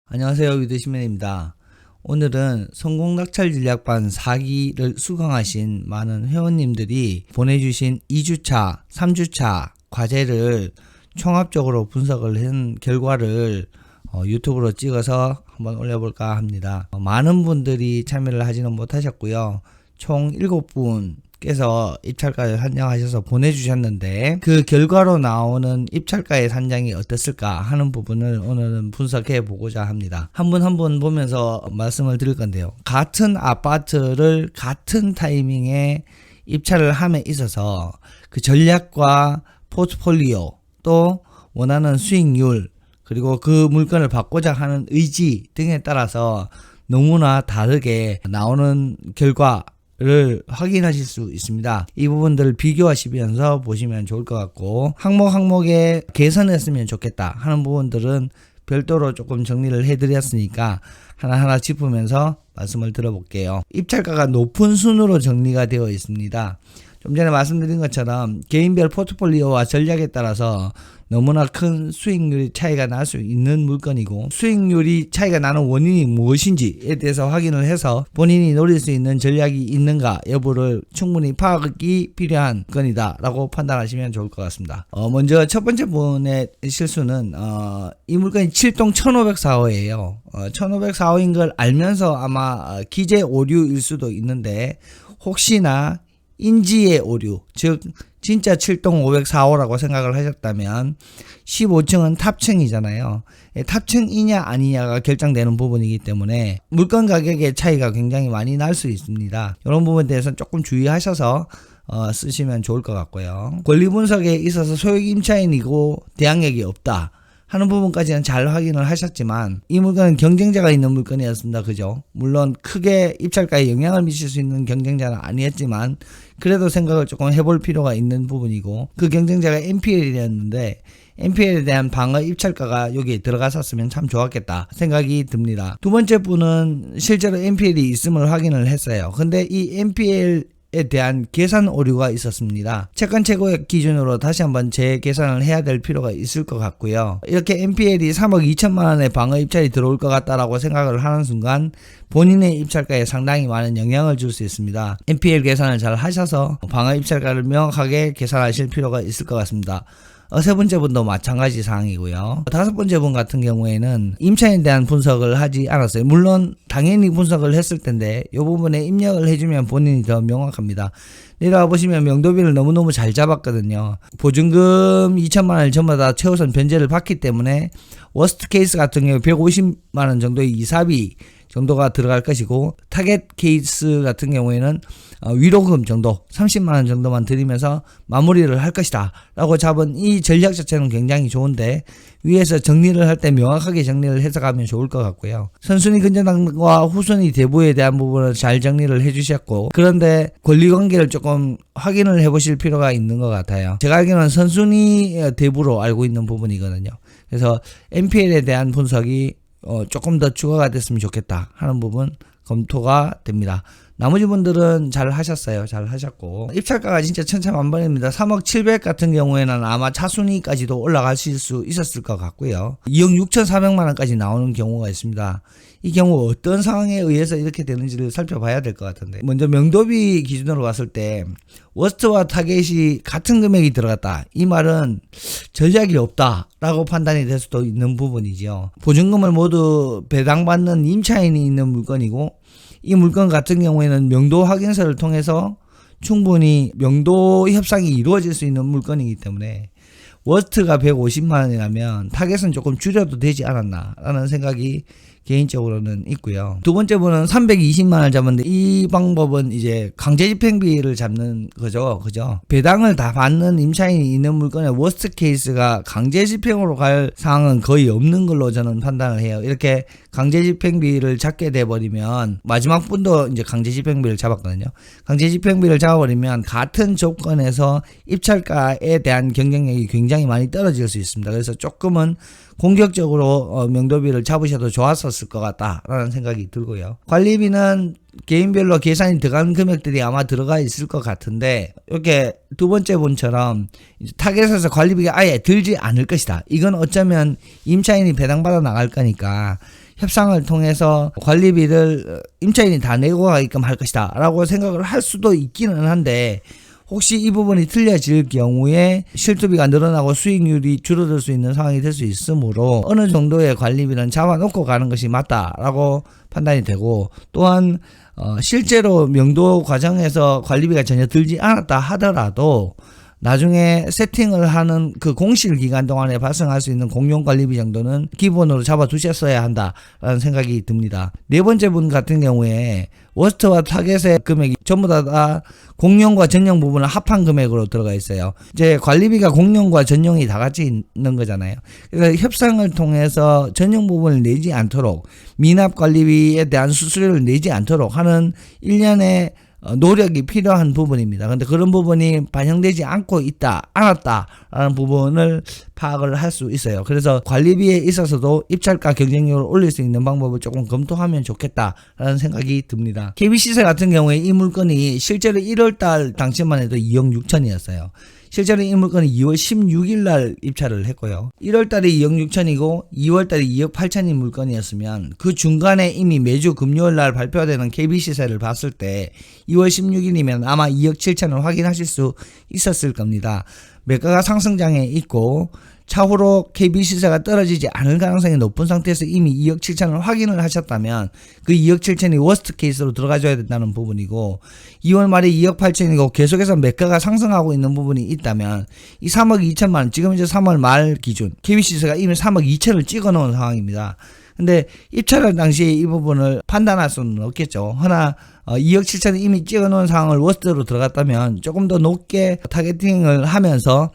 안녕하세요. 위드시맨입니다. 오늘은 성공 낙찰 전략반 4기를 수강하신 많은 회원님들이 보내주신 2주차, 3주차 과제를 총합적으로 분석을 한 결과를 유튜브로 찍어서 한번 올려볼까 합니다. 많은 분들이 참여를 하지는 못하셨고요. 총 7분께서 입찰가를 산정하셔서 보내주셨는데 그 결과로 나오는 입찰가의 산정이 어땠을까 하는 부분을 오늘은 분석해 보고자 합니다. 한 분 한 분 보면서 말씀을 드릴 건데요. 같은 아파트를 같은 타이밍에 입찰을 함에 있어서 그 전략과 포트폴리오 또 원하는 수익률 그리고 그 물건을 받고자 하는 의지 등에 따라서 너무나 다르게 나오는 결과를 확인하실 수 있습니다. 이 부분들을 비교하시면서 보시면 좋을 것 같고 항목에 개선했으면 좋겠다 하는 부분들은 별도로 조금 정리를 해드렸으니까 하나하나 짚으면서 말씀을 들어볼게요. 입찰가가 높은 순으로 정리가 되어 있습니다. 좀 전에 말씀드린 것처럼 개인별 포트폴리오와 전략에 따라서 너무나 큰 수익률이 차이가 날 수 있는 물건이고 수익률이 차이가 나는 원인이 무엇인지에 대해서 확인을 해서 본인이 노릴 수 있는 전략이 있는가 여부를 충분히 파악이 필요한 건이다 라고 판단하시면 좋을 것 같습니다. 먼저 첫 번째 분의 실수는 이 물건이 7동 1504호예요. 1504호인 걸 알면서 아마 기재 오류일 수도 있는데 혹시나 인지의 오류, 즉 진짜 7동 504호라고 생각을 하셨다면 15층은 탑층이잖아요. 탑층이냐 아니냐가 결정되는 부분이기 때문에 물건 가격의 차이가 굉장히 많이 날 수 있습니다. 이런 부분에 대해서는 조금 주의하셔서 쓰시면 좋을 것 같고요. 권리 분석에 있어서 소액 임차인이고 대항력이 없다 하는 부분까지는 잘 확인을 하셨지만 이 물건은 경쟁자가 있는 물건이었습니다. 그죠? 물론 크게 입찰가에 영향을 미칠 수 있는 경쟁자는 아니었지만 그래도 생각을 조금 해볼 필요가 있는 부분이고 그 경쟁자가 NPL이었는데 NPL에 대한 방어 입찰가가 여기에 들어갔었으면 참 좋았겠다 생각이 듭니다. 두 번째 분은 실제로 NPL이 있음을 확인을 했어요. 근데 이 NPL에 대한 계산 오류가 있었습니다. 채권 최고액 기준으로 다시 한번 재계산을 해야 될 필요가 있을 것 같고요. 이렇게 NPL이 3억 2천만 원의 방어 입찰이 들어올 것 같다라고 생각을 하는 순간 본인의 입찰가에 상당히 많은 영향을 줄 수 있습니다. NPL 계산을 잘 하셔서 방어 입찰가를 명확하게 계산하실 필요가 있을 것 같습니다. 세 번째 분도 마찬가지 사항이고요. 다섯 번째 분 같은 경우에는 임차인에 대한 분석을 하지 않았어요. 물론 당연히 분석을 했을 텐데 이 부분에 입력을 해주면 본인이 더 명확합니다. 내려와 보시면 명도비를 너무너무 잘 잡았거든요. 보증금 2천만 원을 전부 다 최우선 변제를 받기 때문에 워스트 케이스 같은 경우 150만 원 정도의 이사비 정도가 들어갈 것이고 타겟 케이스 같은 경우에는 위로금 정도 30만 원 정도만 드리면서 마무리를 할 것이다 라고 잡은 이 전략 자체는 굉장히 좋은데 위에서 정리를 할 때 명확하게 정리를 해서 가면 좋을 것 같고요. 선순위 근저당과 후순위 대부에 대한 부분을 잘 정리를 해주셨고 그런데 권리관계를 조금 확인을 해보실 필요가 있는 것 같아요. 제가 알기로는 선순위 대부로 알고 있는 부분이거든요. 그래서 NPL에 대한 분석이 조금 더 추가가 됐으면 좋겠다 하는 부분 검토가 됩니다. 나머지 분들은 잘 하셨어요. 잘 하셨고 입찰가가 진짜 천차만별입니다. 3억 700 같은 경우에는 아마 차순위까지도 올라가실 수 있었을 것 같고요. 2억 6,400만 원까지 나오는 경우가 있습니다. 이 경우 어떤 상황에 의해서 이렇게 되는지를 살펴봐야 될 것 같은데 먼저 명도비 기준으로 봤을 때 워스트와 타겟이 같은 금액이 들어갔다. 이 말은 전략이 없다 라고 판단이 될 수도 있는 부분이죠. 보증금을 모두 배당받는 임차인이 있는 물건이고 이 물건 같은 경우에는 명도 확인서를 통해서 충분히 명도 협상이 이루어질 수 있는 물건이기 때문에 워스트가 150만 원이라면 타겟은 조금 줄여도 되지 않았나 라는 생각이 개인적으로는 있고요. 두 번째 분은 320만 원을 잡았는데 이 방법은 이제 강제집행비를 잡는 거죠. 그죠? 배당을 다 받는 임차인이 있는 물건의 워스트 케이스가 강제집행으로 갈 상황은 거의 없는 걸로 저는 판단을 해요. 이렇게 강제집행비를 잡게 돼버리면 마지막 분도 이제 강제집행비를 잡았거든요. 강제집행비를 잡아버리면 같은 조건에서 입찰가에 대한 경쟁력이 굉장히 많이 떨어질 수 있습니다. 그래서 조금은 공격적으로 명도비를 잡으셔도 좋았었을 있었을 것 같다라는 생각이 들고요. 관리비는 개인별로 계산이 들어간 금액들이 아마 들어가 있을 것 같은데, 이렇게 두 번째 분처럼 타겟에서 관리비가 아예 들지 않을 것이다. 이건 어쩌면 임차인이 배당받아 나갈 거니까 협상을 통해서 관리비를 임차인이 다 내고 가게끔 할 것이다 라고 생각을 할 수도 있기는 한데, 혹시 이 부분이 틀려질 경우에 실투비가 늘어나고 수익률이 줄어들 수 있는 상황이 될 수 있으므로 어느 정도의 관리비는 잡아놓고 가는 것이 맞다라고 판단이 되고, 또한 실제로 명도 과정에서 관리비가 전혀 들지 않았다 하더라도 나중에 세팅을 하는 그 공실 기간 동안에 발생할 수 있는 공용 관리비 정도는 기본으로 잡아 두셨어야 한다라는 생각이 듭니다. 네 번째 분 같은 경우에 워스트와 타겟의 금액이 전부 다 공용과 전용 부분을 합한 금액으로 들어가 있어요. 이제 관리비가 공용과 전용이 다 같이 있는 거잖아요. 그래서 협상을 통해서 전용 부분을 내지 않도록, 미납 관리비에 대한 수수료를 내지 않도록 하는 일련의 노력이 필요한 부분입니다. 근데 그런 부분이 반영되지 않았다라는 부분을 파악을 할 수 있어요. 그래서 관리비에 있어서도 입찰가 경쟁력을 올릴 수 있는 방법을 조금 검토하면 좋겠다라는 생각이 듭니다. KB시세 같은 경우에 이 물건이 실제로 1월달 당시만 해도 2억 6천이었어요. 실제로 이 물건은 2월 16일 날 입찰을 했고요. 1월달에 2억 6천이고 2월달에 2억 8천인 물건이었으면 그 중간에 이미 매주 금요일 날 발표되는 KB시세를 봤을 때 2월 16일이면 아마 2억 7천을 확인하실 수 있었을 겁니다. 매가가 상승장에 있고 차후로 KB시세가 떨어지지 않을 가능성이 높은 상태에서 이미 2억 7천을 확인을 하셨다면 그 2억 7천이 워스트 케이스로 들어가줘야 된다는 부분이고, 2월 말에 2억 8천이고 계속해서 매가가 상승하고 있는 부분이 있다면 이 3억 2천만 원, 지금 이제 3월 말 기준 KB시세가 이미 3억 2천을 찍어 놓은 상황입니다. 근데 입찰할 당시에 이 부분을 판단할 수는 없겠죠. 허나 2억 7천을 이미 찍어 놓은 상황을 워스트로 들어갔다면 조금 더 높게 타겟팅을 하면서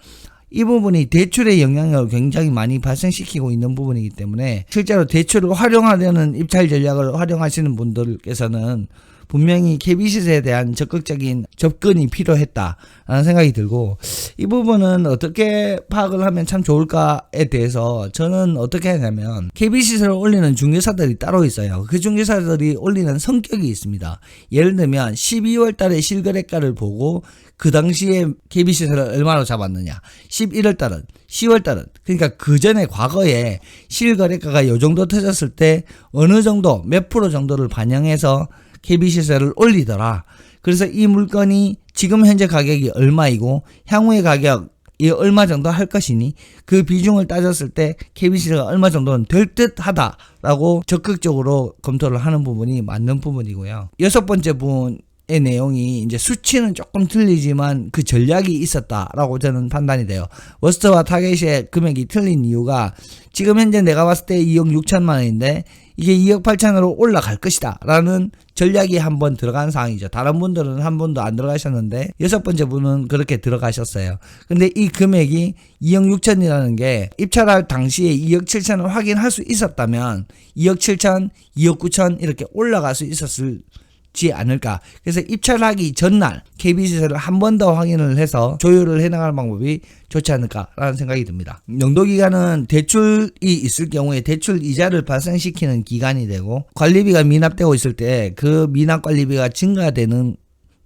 이 부분이 대출의 영향력을 굉장히 많이 발생시키고 있는 부분이기 때문에 실제로 대출을 활용하려는 입찰 전략을 활용하시는 분들께서는 분명히 KB시세에 대한 적극적인 접근이 필요했다라는 생각이 들고, 이 부분은 어떻게 파악을 하면 참 좋을까에 대해서 저는 어떻게 하냐면, KB시세를 올리는 중개사들이 따로 있어요. 그 중개사들이 올리는 성격이 있습니다. 예를 들면 12월 달에 실거래가를 보고 그 당시에 KB시세를 얼마로 잡았느냐, 11월 달은, 10월 달은, 그러니까 그 전에 과거에 실거래가가 요 정도 터졌을 때 어느 정도 몇 프로 정도를 반영해서 KB시세를 올리더라. 그래서 이 물건이 지금 현재 가격이 얼마이고 향후의 가격이 얼마 정도 할 것이니 그 비중을 따졌을 때 KB시세가 얼마 정도는 될 듯하다라고 적극적으로 검토를 하는 부분이 맞는 부분이고요. 여섯 번째 부분의 내용이 이제 수치는 조금 틀리지만 그 전략이 있었다라고 저는 판단이 돼요. 워스트와 타겟의 금액이 틀린 이유가, 지금 현재 내가 봤을 때 2억 6천만 원인데 이게 2억 8천으로 올라갈 것이다 라는 전략이 한번 들어간 상황이죠. 다른 분들은 한 번도 안 들어가셨는데 여섯 번째 분은 그렇게 들어가셨어요. 근데 이 금액이 2억 6천이라는 게 입찰할 당시에 2억 7천을 확인할 수 있었다면 2억 7천, 2억 9천 이렇게 올라갈 수 있었을지 않을까. 그래서 입찰하기 전날 KB시세를 한 번 더 확인을 해서 조율을 해나갈 방법이 좋지 않을까라는 생각이 듭니다. 명도기간은 대출이 있을 경우에 대출 이자를 발생시키는 기간이 되고, 관리비가 미납되고 있을 때 그 미납 관리비가 증가되는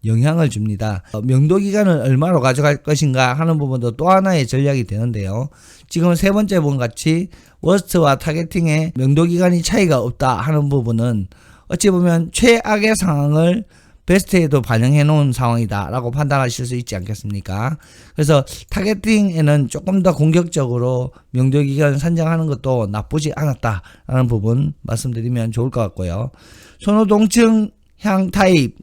영향을 줍니다. 명도기간을 얼마로 가져갈 것인가 하는 부분도 또 하나의 전략이 되는데요. 지금 세 번째 분 같이 워스트와 타겟팅의 명도기간이 차이가 없다 하는 부분은 어찌 보면 최악의 상황을 베스트에도 반영해 놓은 상황이다 라고 판단하실 수 있지 않겠습니까? 그래서 타겟팅에는 조금 더 공격적으로 명도기간 산정하는 것도 나쁘지 않았다라는 부분 말씀드리면 좋을 것 같고요. 선호동층 향 타입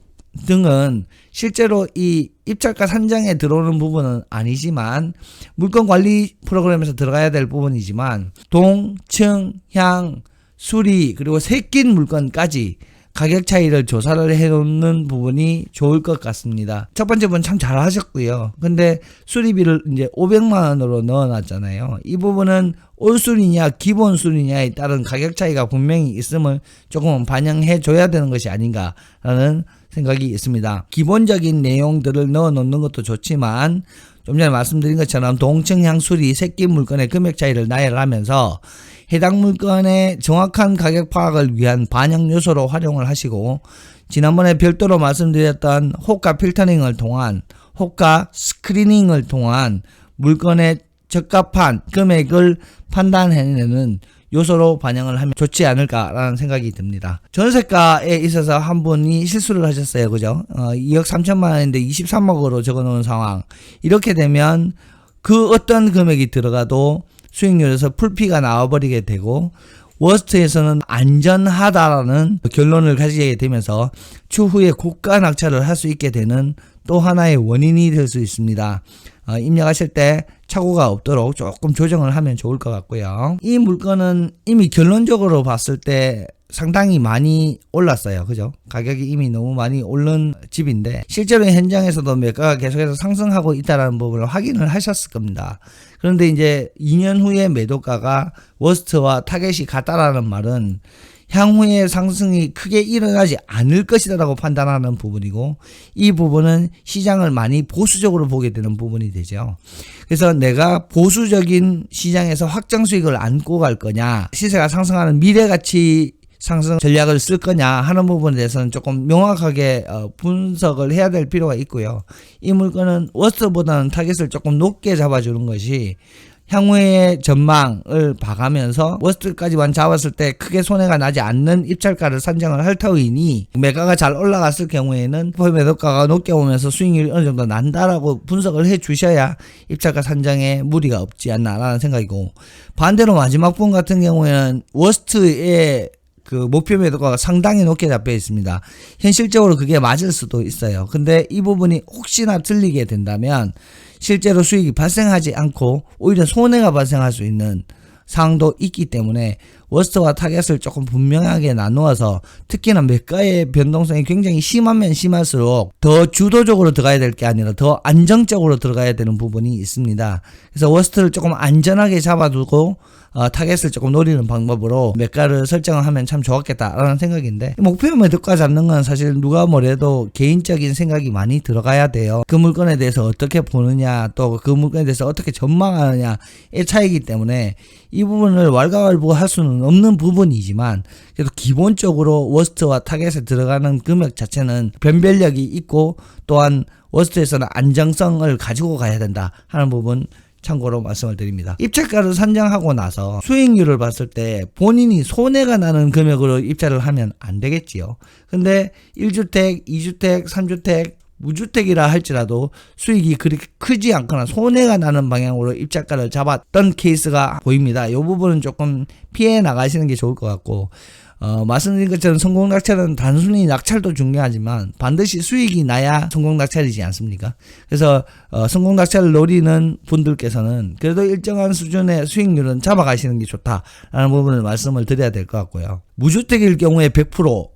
등은 실제로 이 입찰가 산정에 들어오는 부분은 아니지만 물건 관리 프로그램에서 들어가야 될 부분이지만, 동, 층, 향, 수리 그리고 새낀 물건까지 가격 차이를 조사를 해놓는 부분이 좋을 것 같습니다. 첫 번째 분 참 잘하셨고요. 근데 수리비를 이제 500만 원으로 넣어놨잖아요. 이 부분은 올 수리냐 기본 수리냐에 따른 가격 차이가 분명히 있음을 조금 반영해 줘야 되는 것이 아닌가라는 생각이 있습니다. 기본적인 내용들을 넣어놓는 것도 좋지만 좀 전에 말씀드린 것처럼 동층향 수리 새끼 물건의 금액 차이를 나열하면서 해당 물건의 정확한 가격 파악을 위한 반영 요소로 활용을 하시고, 지난번에 별도로 말씀드렸던 호가 필터링을 통한, 호가 스크리닝을 통한 물건의 적합한 금액을 판단해내는 요소로 반영을 하면 좋지 않을까라는 생각이 듭니다. 전세가에 있어서 한 분이 실수를 하셨어요. 그죠? 2억 3천만 원인데 23억으로 적어 놓은 상황. 이렇게 되면 그 어떤 금액이 들어가도 수익률에서 풀피가 나와버리게 되고, 워스트에서는 안전하다라는 결론을 가지게 되면서 추후에 고가 낙찰을 할 수 있게 되는 또 하나의 원인이 될 수 있습니다. 입력하실 때 착오가 없도록 조금 조정을 하면 좋을 것 같고요. 이 물건은 이미 결론적으로 봤을 때 상당히 많이 올랐어요. 그죠? 가격이 이미 너무 많이 오른 집인데, 실제로 현장에서도 매가가 계속해서 상승하고 있다는 부분을 확인을 하셨을 겁니다. 그런데 이제 2년 후에 매도가가 워스트와 타겟이 같다라는 말은 향후에 상승이 크게 일어나지 않을 것이라고 판단하는 부분이고, 이 부분은 시장을 많이 보수적으로 보게 되는 부분이 되죠. 그래서 내가 보수적인 시장에서 확정 수익을 안고 갈 거냐, 시세가 상승하는 미래가치 상승 전략을 쓸 거냐 하는 부분에 대해서는 조금 명확하게 분석을 해야 될 필요가 있고요. 이 물건은 워스트보다는 타겟을 조금 높게 잡아주는 것이 향후의 전망을 봐가면서 워스트까지만 잡았을 때 크게 손해가 나지 않는 입찰가를 산정을 할 터이니, 매가가 잘 올라갔을 경우에는 매도가가 높게 오면서 수익률이 어느 정도 난다라고 분석을 해 주셔야 입찰가 산정에 무리가 없지 않나라는 생각이고, 반대로 마지막 분 같은 경우에는 워스트의 그 목표 매도가가 상당히 높게 잡혀 있습니다. 현실적으로 그게 맞을 수도 있어요. 근데 이 부분이 혹시나 틀리게 된다면 실제로 수익이 발생하지 않고 오히려 손해가 발생할 수 있는 상황도 있기 때문에 워스트와 타겟을 조금 분명하게 나누어서, 특히나 매가의 변동성이 굉장히 심하면 심할수록 더 주도적으로 들어가야 될 게 아니라 더 안정적으로 들어가야 되는 부분이 있습니다. 그래서 워스트를 조금 안전하게 잡아두고 타겟을 조금 노리는 방법으로 매가를 설정을 하면 참 좋았겠다라는 생각인데, 목표 매도가 잡는 건 사실 누가 뭐래도 개인적인 생각이 많이 들어가야 돼요. 그 물건에 대해서 어떻게 보느냐, 또 그 물건에 대해서 어떻게 전망하느냐의 차이기 때문에 이 부분을 왈가왈부할 수는 없는 부분이지만, 그래도 기본적으로 워스트와 타겟에 들어가는 금액 자체는 변별력이 있고, 또한 워스트에서는 안정성을 가지고 가야 된다 하는 부분 참고로 말씀을 드립니다. 입찰가를 산정하고 나서 수익률을 봤을 때 본인이 손해가 나는 금액으로 입찰을 하면 안 되겠지요. 근데 1주택, 2주택, 3주택, 무주택이라 할지라도 수익이 그렇게 크지 않거나 손해가 나는 방향으로 입찰가를 잡았던 케이스가 보입니다. 이 부분은 조금 피해 나가시는 게 좋을 것 같고, 말씀드린 것처럼 성공 낙찰은 단순히 낙찰도 중요하지만 반드시 수익이 나야 성공 낙찰이지 않습니까? 그래서 성공 낙찰을 노리는 분들께서는 그래도 일정한 수준의 수익률은 잡아가시는 게 좋다라는 부분을 말씀을 드려야 될 것 같고요. 무주택일 경우에 100%,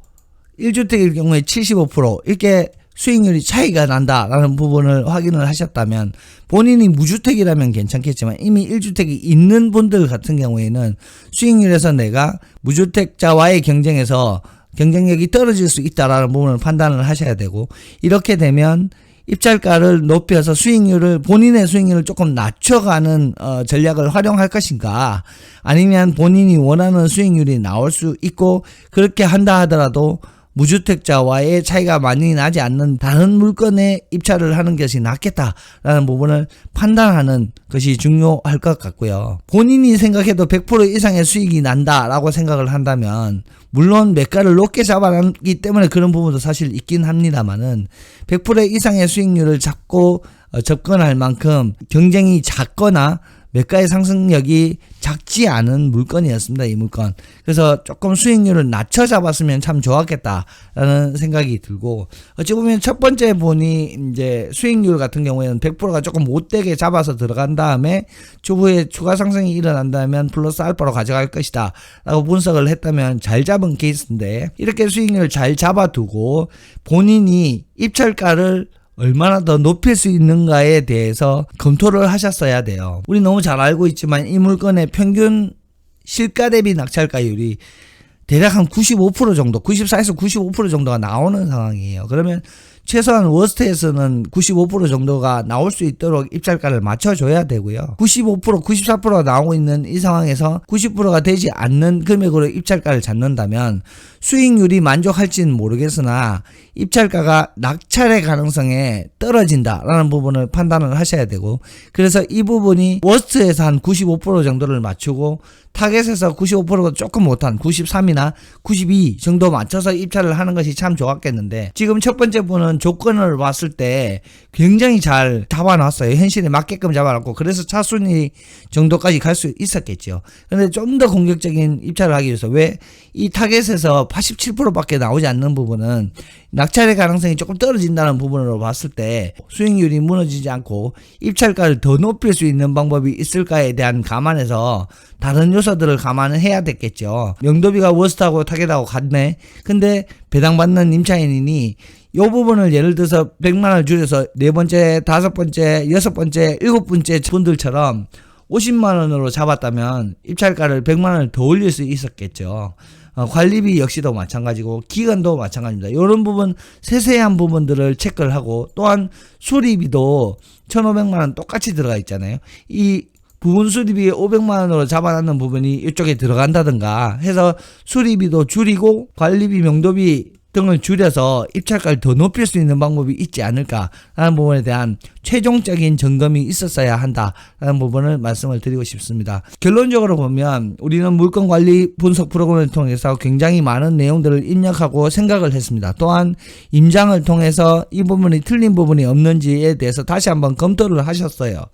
1주택일 경우에 75% 이렇게 수익률이 차이가 난다라는 부분을 확인을 하셨다면, 본인이 무주택이라면 괜찮겠지만 이미 1주택이 있는 분들 같은 경우에는 수익률에서 내가 무주택자와의 경쟁에서 경쟁력이 떨어질 수 있다라는 부분을 판단을 하셔야 되고, 이렇게 되면 입찰가를 높여서 수익률을, 본인의 수익률을 조금 낮춰가는 전략을 활용할 것인가, 아니면 본인이 원하는 수익률이 나올 수 있고 그렇게 한다 하더라도 무주택자와의 차이가 많이 나지 않는 다른 물건에 입찰을 하는 것이 낫겠다라는 부분을 판단하는 것이 중요할 것 같고요. 본인이 생각해도 100% 이상의 수익이 난다라고 생각을 한다면, 물론 매가를 높게 잡아놨기 때문에 그런 부분도 사실 있긴 합니다만은 100% 이상의 수익률을 잡고 접근할 만큼 경쟁이 작거나 매가의 상승력이 작지 않은 물건이었습니다. 이 물건. 그래서 조금 수익률을 낮춰 잡았으면 참 좋았겠다라는 생각이 들고, 어찌 보면 첫 번째 분이 이제 수익률 같은 경우에는 100%가 조금 못되게 잡아서 들어간 다음에 추후에 추가 상승이 일어난다면 플러스 알파로 가져갈 것이다 라고 분석을 했다면 잘 잡은 케이스인데, 이렇게 수익률을 잘 잡아두고 본인이 입찰가를 얼마나 더 높일 수 있는가에 대해서 검토를 하셨어야 돼요. 우리 너무 잘 알고 있지만 이 물건의 평균 실가 대비 낙찰가율이 대략 한 95% 정도, 94에서 95% 정도가 나오는 상황이에요. 그러면 최소한 워스트에서는 95% 정도가 나올 수 있도록 입찰가를 맞춰줘야 되고요. 95%, 94%가 나오고 있는 이 상황에서 90%가 되지 않는 금액으로 입찰가를 잡는다면 수익률이 만족할지는 모르겠으나 입찰가가 낙찰의 가능성에 떨어진다라는 부분을 판단을 하셔야 되고, 그래서 이 부분이 워스트에서 한 95% 정도를 맞추고 타겟에서 95%가 조금 못한 93이나 92 정도 맞춰서 입찰을 하는 것이 참 좋았겠는데, 지금 첫 번째 분은 조건을 봤을 때 굉장히 잘 잡아놨어요. 현실에 맞게끔 잡아놨고, 그래서 차순위 정도까지 갈 수 있었겠죠. 그런데 좀 더 공격적인 입찰을 하기 위해서, 왜 이 타겟에서 87%밖에 나오지 않는 부분은 낙찰의 가능성이 조금 떨어진다는 부분으로 봤을 때 수익률이 무너지지 않고 입찰가를 더 높일 수 있는 방법이 있을까에 대한 감안해서 다른 요소들을 감안을 해야 됐겠죠. 명도비가 워스트하고 타겟하고 같네. 근데 배당받는 임차인이니 이 부분을 예를 들어서 100만원을 줄여서 네 번째, 다섯 번째, 여섯 번째, 일곱 번째 분들처럼 50만원으로 잡았다면 입찰가를 100만원을 더 올릴 수 있었겠죠. 관리비 역시도 마찬가지고 기간도 마찬가지입니다. 이런 부분 세세한 부분들을 체크를 하고, 또한 수리비도 1,500만원 똑같이 들어가 있잖아요. 이 부분 수리비 500만원으로 잡아놨는 부분이 이쪽에 들어간다든가 해서 수리비도 줄이고 관리비, 명도비 등을 줄여서 입찰가를 더 높일 수 있는 방법이 있지 않을까라는 부분에 대한 최종적인 점검이 있었어야 한다라는 부분을 말씀을 드리고 싶습니다. 결론적으로 보면 우리는 물건관리 분석 프로그램을 통해서 굉장히 많은 내용들을 입력하고 생각을 했습니다. 또한 임장을 통해서 이 부분이 틀린 부분이 없는지에 대해서 다시 한번 검토를 하셨어요.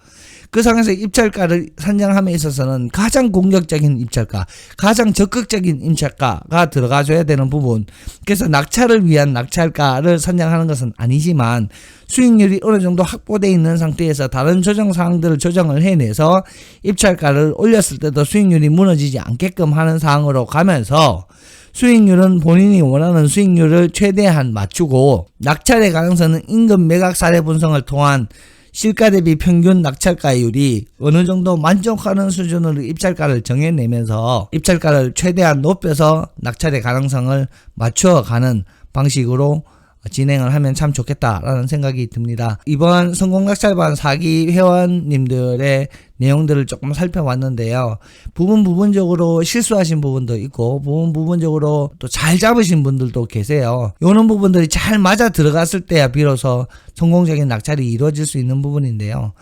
그 상황에서 입찰가를 산정함에 있어서는 가장 공격적인 입찰가, 가장 적극적인 입찰가가 들어가줘야 되는 부분, 그래서 낙찰을 위한 낙찰가를 산정하는 것은 아니지만 수익률이 어느 정도 확보되어 있는 상태에서 다른 조정 사항들을 조정을 해내서 입찰가를 올렸을 때도 수익률이 무너지지 않게끔 하는 상황으로 가면서 수익률은 본인이 원하는 수익률을 최대한 맞추고, 낙찰의 가능성은 임금 매각 사례 분석을 통한 실가 대비 평균 낙찰가율이 어느 정도 만족하는 수준으로 입찰가를 정해내면서 입찰가를 최대한 높여서 낙찰의 가능성을 맞춰가는 방식으로 진행을 하면 참 좋겠다라는 생각이 듭니다. 이번 성공낙찰반 사기 회원님들의 내용들을 조금 살펴봤는데요. 부분적으로 실수하신 부분도 있고 부분적으로 또 잘 잡으신 분들도 계세요. 이런 부분들이 잘 맞아 들어갔을 때야 비로소 성공적인 낙찰이 이루어질 수 있는 부분인데요.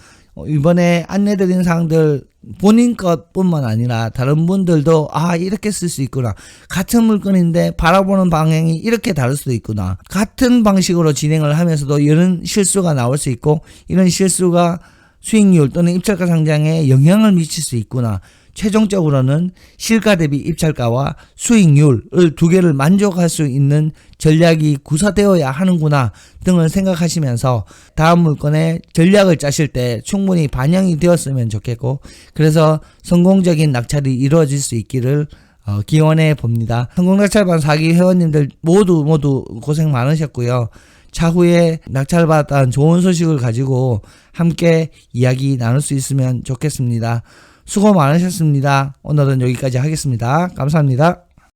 이번에 안내드린 사항들 본인 것뿐만 아니라 다른 분들도 이렇게 쓸 수 있구나, 같은 물건인데 바라보는 방향이 이렇게 다를 수도 있구나, 같은 방식으로 진행을 하면서도 이런 실수가 나올 수 있고 이런 실수가 수익률 또는 입찰가 상장에 영향을 미칠 수 있구나, 최종적으로는 실가 대비 입찰가와 수익률을 두 개를 만족할 수 있는 전략이 구사되어야 하는구나 등을 생각하시면서 다음 물건의 전략을 짜실 때 충분히 반영이 되었으면 좋겠고, 그래서 성공적인 낙찰이 이루어질 수 있기를 기원해 봅니다. 성공낙찰반 사기 회원님들 모두 고생 많으셨고요. 차후에 낙찰받았다는 좋은 소식을 가지고 함께 이야기 나눌 수 있으면 좋겠습니다. 수고 많으셨습니다. 오늘은 여기까지 하겠습니다. 감사합니다.